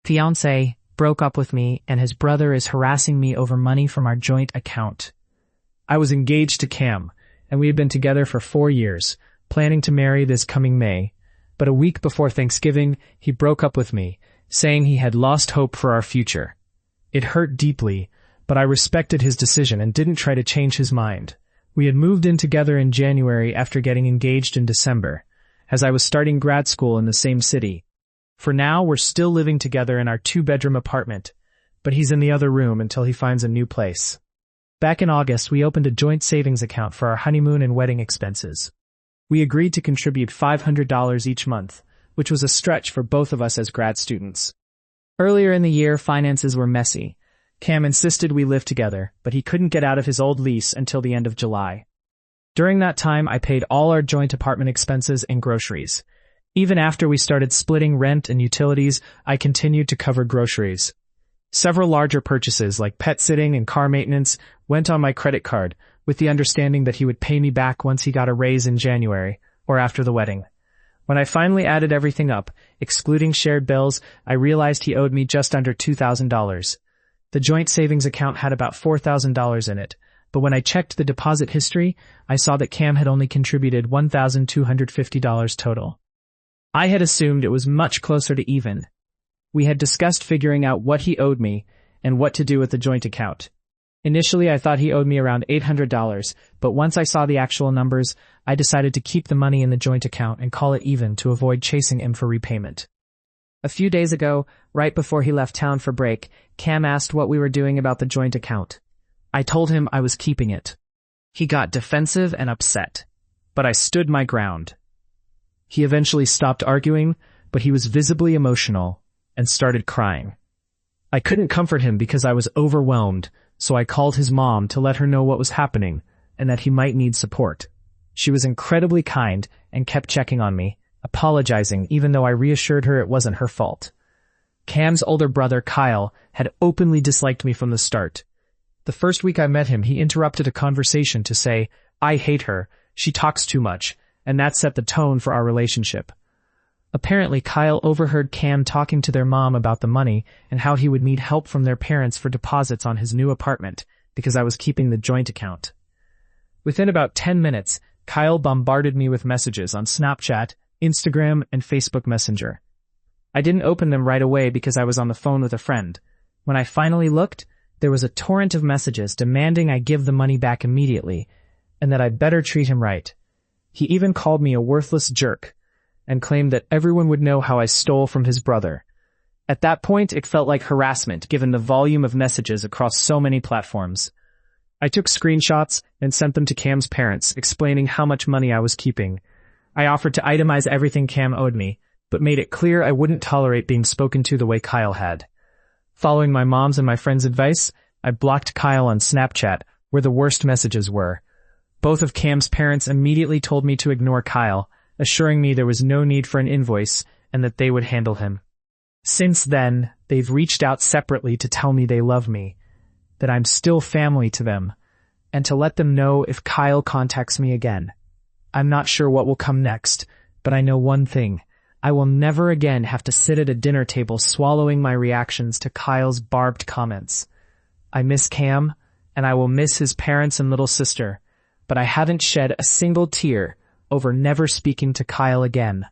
fiancé broke up with me and his brother is harassing me over money from our joint account. I was engaged to Cam, and we had been together for 4 years, planning to marry this coming May. But a week before Thanksgiving, he broke up with me, saying he had lost hope for our future. It hurt deeply, but I respected his decision and didn't try to change his mind. We had moved in together in January after getting engaged in December, as I was starting grad school in the same city. For now, we're still living together in our 2-bedroom apartment, but he's in the other room until he finds a new place. Back in August, we opened a joint savings account for our honeymoon and wedding expenses. We agreed to contribute $500 each month, which was a stretch for both of us as grad students. Earlier in the year, finances were messy. Cam insisted we live together, but he couldn't get out of his old lease until the end of July. During that time, I paid all our joint apartment expenses and groceries. Even after we started splitting rent and utilities, I continued to cover groceries. Several larger purchases like pet sitting and car maintenance went on my credit card, with the understanding that he would pay me back once he got a raise in January, or after the wedding. When I finally added everything up, excluding shared bills, I realized he owed me just under $2,000. The joint savings account had about $4,000 in it, but when I checked the deposit history, I saw that Cam had only contributed $1,250 total. I had assumed it was much closer to even. We had discussed figuring out what he owed me and what to do with the joint account. Initially, I thought he owed me around $800, but once I saw the actual numbers, I decided to keep the money in the joint account and call it even to avoid chasing him for repayment. A few days ago, right before he left town for break, Cam asked what we were doing about the joint account. I told him I was keeping it. He got defensive and upset, but I stood my ground. He eventually stopped arguing, but he was visibly emotional and started crying. I couldn't comfort him because I was overwhelmed, so I called his mom to let her know what was happening and that he might need support. She was incredibly kind and kept checking on me, apologizing even though I reassured her it wasn't her fault. Cam's older brother, Kyle, had openly disliked me from the start. The first week I met him, he interrupted a conversation to say, "I hate her, she talks too much," and that set the tone for our relationship. Apparently, Kyle overheard Cam talking to their mom about the money and how he would need help from their parents for deposits on his new apartment because I was keeping the joint account. Within about 10 minutes, Kyle bombarded me with messages on Snapchat, Instagram, and Facebook Messenger. I didn't open them right away because I was on the phone with a friend. When I finally looked, there was a torrent of messages demanding I give the money back immediately and that I'd better treat him right. He even called me a worthless jerk and claimed that everyone would know how I stole from his brother. At that point, it felt like harassment given the volume of messages across so many platforms. I took screenshots and sent them to Cam's parents, explaining how much money I was keeping. I offered to itemize everything Cam owed me, but made it clear I wouldn't tolerate being spoken to the way Kyle had. Following my mom's and my friend's advice, I blocked Kyle on Snapchat, where the worst messages were. Both of Cam's parents immediately told me to ignore Kyle, assuring me there was no need for an invoice and that they would handle him. Since then, they've reached out separately to tell me they love me, that I'm still family to them, and to let them know if Kyle contacts me again. I'm not sure what will come next, but I know one thing. I will never again have to sit at a dinner table swallowing my reactions to Kyle's barbed comments. I miss Cam, and I will miss his parents and little sister, but I haven't shed a single tear over never speaking to Kyle again.